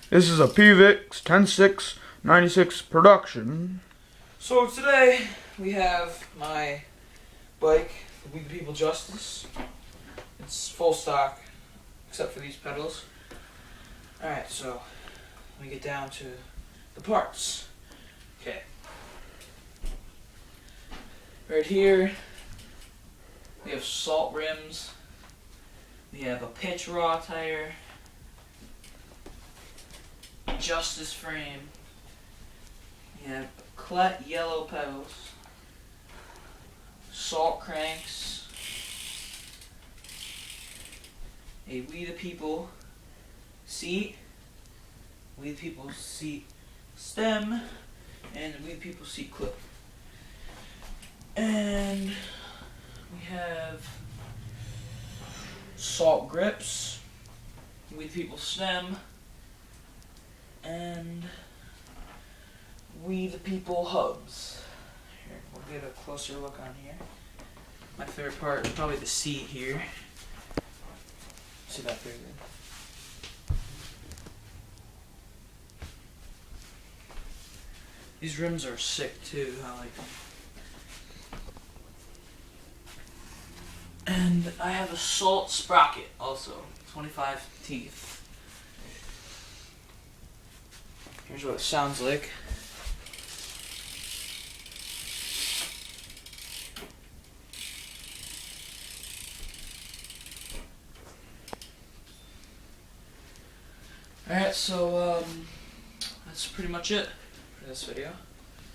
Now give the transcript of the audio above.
This is a Pvicks10696 production. So today we have my bike, the We the People Justice. It's full stock, except for these pedals. Alright, so let me get down to the parts. Okay. Right here, we have salt rims. We have a pitch raw tire. Justice frame. We have Clet yellow pedals. Salt cranks. A We the People seat. We the People seat stem. And a We the People seat clip. And we have salt grips. We the People stem. And We the People hubs. Here, we'll get a closer look on here. My favorite part is probably the seat here. See that pretty good. These rims are sick too, I like them. And I have a salt sprocket also, 25 teeth. Here's what it sounds like. Alright, so that's pretty much it for this video.